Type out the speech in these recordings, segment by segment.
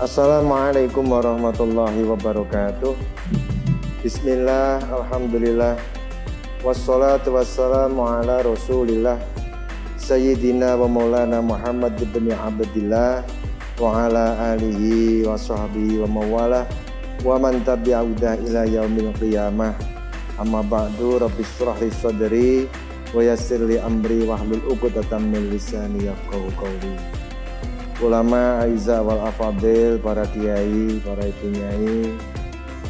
Assalamualaikum warahmatullahi wabarakatuh. Bismillah, alhamdulillah, wassalatu wassalamu ala rasulillah Sayyidina wa maulana Muhammad ibn Abdillah wa ala alihi wa sahbihi wa mawala wa man tabi'udah ila yaumil qiyamah. Amma ba'du, rabbis shrah li sadri wa yassir li amri wahlul 'uqdatam min lisani yafqahu qawli. Ulama aiza wal afadil, para kiai, para ibu nyai,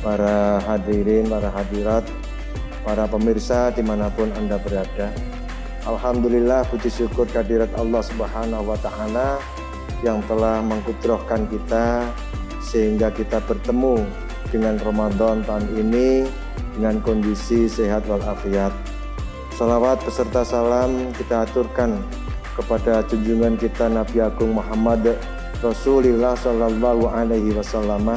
para hadirin, para hadirat, para pemirsa dimanapun Anda berada. Alhamdulillah, puji syukur kehadirat Allah Subhanahu wa Ta'ala yang telah mengkudrohkan kita sehingga kita bertemu dengan Ramadan tahun ini dengan kondisi sehat walafiat. Salawat beserta salam kita aturkan kepada junjungan kita Nabi Agung Muhammad Rasulullah Sallallahu Alaihi Wasallam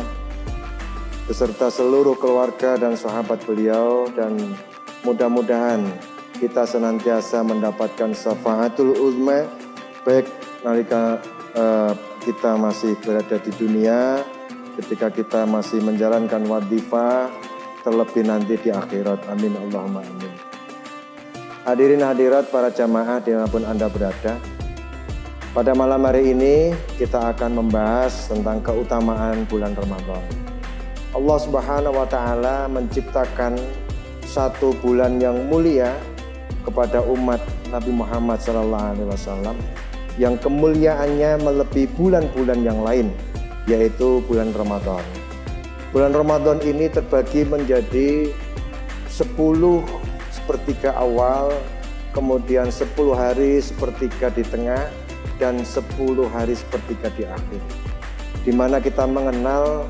beserta seluruh keluarga dan sahabat beliau, dan mudah-mudahan kita senantiasa mendapatkan syafaatul uzma baik nalika kita masih berada di dunia, ketika kita masih menjalankan wadifah, terlebih nanti di akhirat. Amin Allahumma amin. Hadirin hadirat para jamaah dimanapun Anda berada, pada malam hari ini kita akan membahas tentang keutamaan bulan Ramadan. Allah Subhanahu wa Ta'ala menciptakan satu bulan yang mulia kepada umat Nabi Muhammad SAW yang kemuliaannya melebihi bulan-bulan yang lain, yaitu bulan Ramadan. Bulan Ramadan ini terbagi menjadi 10 sepertiga awal, kemudian 10 hari sepertiga di tengah, dan 10 hari sepertiga di akhir, di mana kita mengenal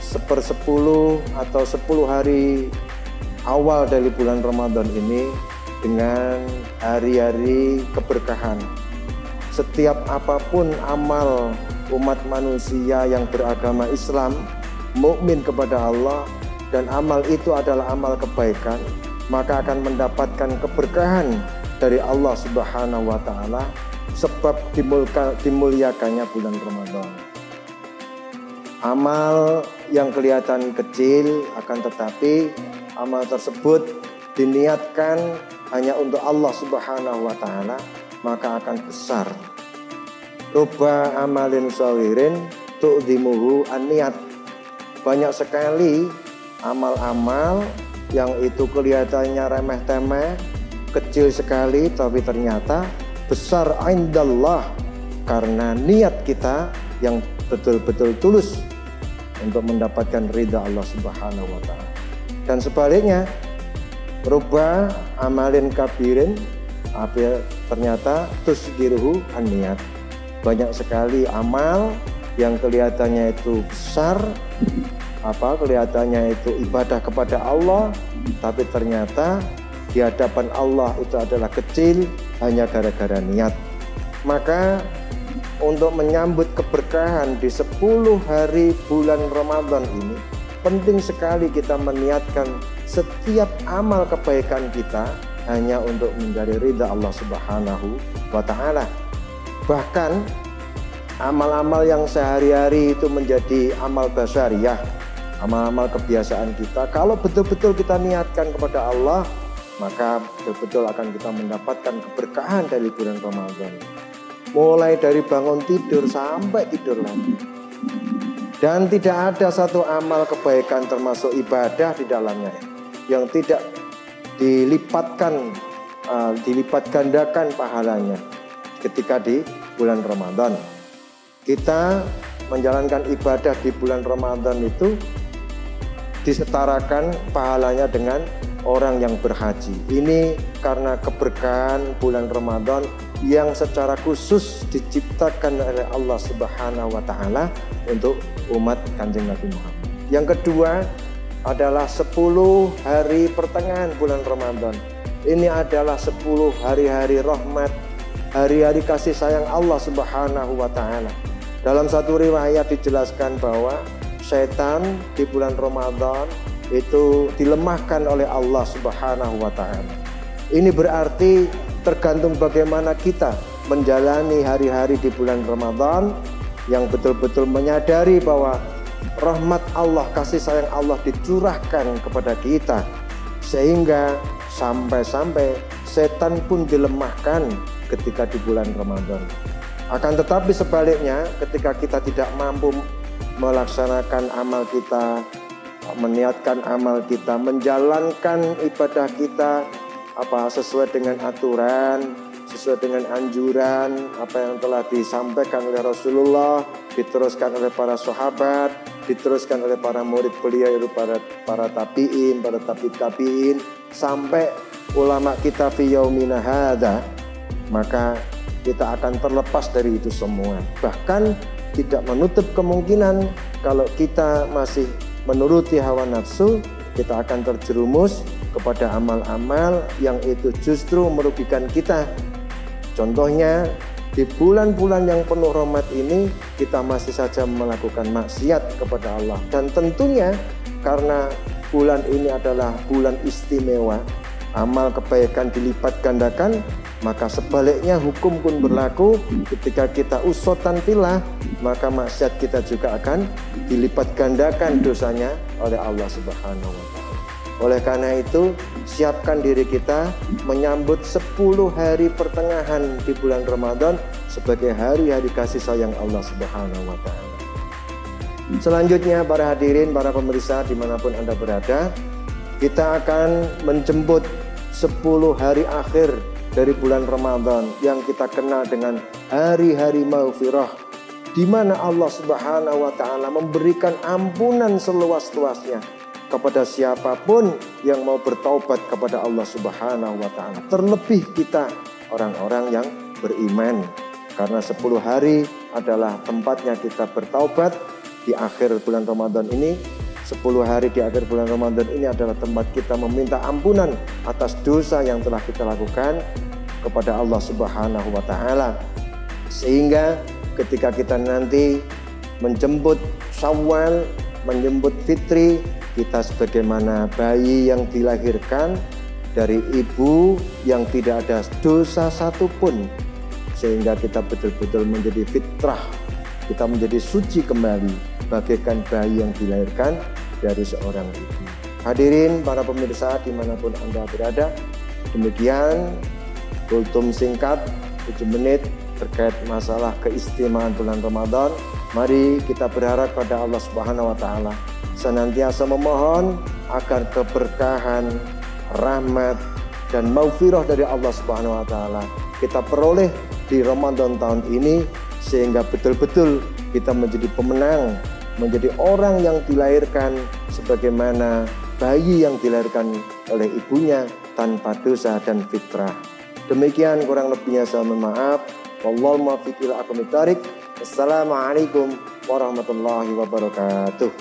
1/10 atau 10 hari awal dari bulan Ramadan ini dengan hari-hari keberkahan. Setiap apapun amal umat manusia yang beragama Islam, mukmin kepada Allah, dan amal itu adalah amal kebaikan, maka akan mendapatkan keberkahan dari Allah Subhanahu wa Ta'ala sebab dimuliakannya bulan Ramadan. Amal yang kelihatan kecil, akan tetapi amal tersebut diniatkan hanya untuk Allah Subhanahu wa Ta'ala, maka akan besar. Rubba amalin sawirin tu'zimuhu an-niyat. Banyak sekali amal-amal yang itu kelihatannya remeh-temeh, kecil sekali, tapi ternyata besar indallah karena niat kita yang betul-betul tulus untuk mendapatkan ridha Allah Subhanahu wa Ta'ala. Dan sebaliknya, rubba amalin kabirin, ternyata tusgiruhu an-niat. Banyak sekali amal yang kelihatannya itu besar, kelihatannya itu ibadah kepada Allah, tapi ternyata di hadapan Allah itu adalah kecil hanya gara-gara niat. Maka untuk menyambut keberkahan di 10 hari bulan Ramadan ini, penting sekali kita meniatkan setiap amal kebaikan kita hanya untuk mencari ridha Allah Subhanahu wa Ta'ala. Bahkan amal-amal yang sehari-hari itu menjadi amal basyariyah, amal-amal kebiasaan kita, kalau betul-betul kita niatkan kepada Allah, maka betul-betul akan kita mendapatkan keberkahan dari bulan Ramadan. Mulai dari bangun tidur sampai tidur lagi. Dan tidak ada satu amal kebaikan termasuk ibadah di dalamnya yang tidak dilipat gandakan pahalanya ketika di bulan Ramadan. Kita menjalankan ibadah di bulan Ramadan itu disetarakan pahalanya dengan orang yang berhaji. Ini karena keberkahan bulan Ramadan yang secara khusus diciptakan oleh Allah Subhanahu wa Ta'ala untuk umat Kanjeng Nabi Muhammad. Yang kedua adalah 10 hari pertengahan bulan Ramadan. Ini adalah 10 hari-hari rahmat, hari-hari kasih sayang Allah Subhanahu wa Ta'ala. Dalam satu riwayat dijelaskan bahwa setan di bulan Ramadan itu dilemahkan oleh Allah Subhanahu wa Ta'ala. Ini berarti tergantung bagaimana kita menjalani hari-hari di bulan Ramadan, yang betul-betul menyadari bahwa rahmat Allah, kasih sayang Allah dicurahkan kepada kita, sehingga sampai-sampai setan pun dilemahkan ketika di bulan Ramadan. Akan tetapi sebaliknya, ketika kita tidak mampu melaksanakan amal kita, meniatkan amal kita, menjalankan ibadah kita sesuai dengan aturan, sesuai dengan anjuran apa yang telah disampaikan oleh Rasulullah, diteruskan oleh para sahabat, diteruskan oleh para murid beliau, yaitu para tabi'in, para tabi'in, sampai ulama kita fi yaumina hadza, maka kita akan terlepas dari itu semua. Bahkan tidak menutup kemungkinan kalau kita masih menuruti hawa nafsu, kita akan terjerumus kepada amal-amal yang itu justru merugikan kita. Contohnya di bulan-bulan yang penuh rahmat ini kita masih saja melakukan maksiat kepada Allah. Dan tentunya karena bulan ini adalah bulan istimewa, amal kebaikan dilipat gandakan, maka sebaliknya hukum pun berlaku. Ketika kita usotan filah, maka maksiat kita juga akan dilipat gandakan dosanya oleh Allah Subhanahu wa Ta'ala. Oleh karena itu, siapkan diri kita menyambut 10 hari pertengahan di bulan Ramadan sebagai hari-hari kasih sayang Allah Subhanahu wa Ta'ala. Selanjutnya, para hadirin, para pemirsa dimanapun Anda berada, kita akan menjemput 10 hari akhir dari bulan Ramadan yang kita kenal dengan hari-hari maghfirah, di mana Allah Subhanahu wa Ta'ala memberikan ampunan seluas-luasnya kepada siapapun yang mau bertaubat kepada Allah Subhanahu wa Ta'ala. Terlebih kita orang-orang yang beriman, karena 10 hari adalah tempatnya kita bertaubat. Di akhir bulan Ramadan ini, 10 hari di akhir bulan Ramadan ini adalah tempat kita meminta ampunan atas dosa yang telah kita lakukan kepada Allah Subhanahu wa Ta'ala. Sehingga ketika kita nanti menjemput Syawal, menjemput Fitri, kita sebagaimana bayi yang dilahirkan dari ibu yang tidak ada dosa satupun, sehingga kita betul-betul menjadi fitrah, kita menjadi suci kembali bagaikan bayi yang dilahirkan dari seorang ibu. Hadirin para pemirsa dimanapun Anda berada, demikian kultum singkat 7 menit terkait masalah keistimewaan bulan Ramadan. Mari kita berharap pada Allah Subhanahu wa Ta'ala, senantiasa memohon agar keberkahan, rahmat, dan maghfirah dari Allah Subhanahu wa Ta'ala kita peroleh di Ramadan tahun ini, sehingga betul-betul kita menjadi pemenang, menjadi orang yang dilahirkan sebagaimana bayi yang dilahirkan oleh ibunya tanpa dosa dan fitrah. Demikian kurang lebihnya saya mohon maaf. Wallahu muwaffiq ila aqwamit thoriq. Assalamualaikum warahmatullahi wabarakatuh.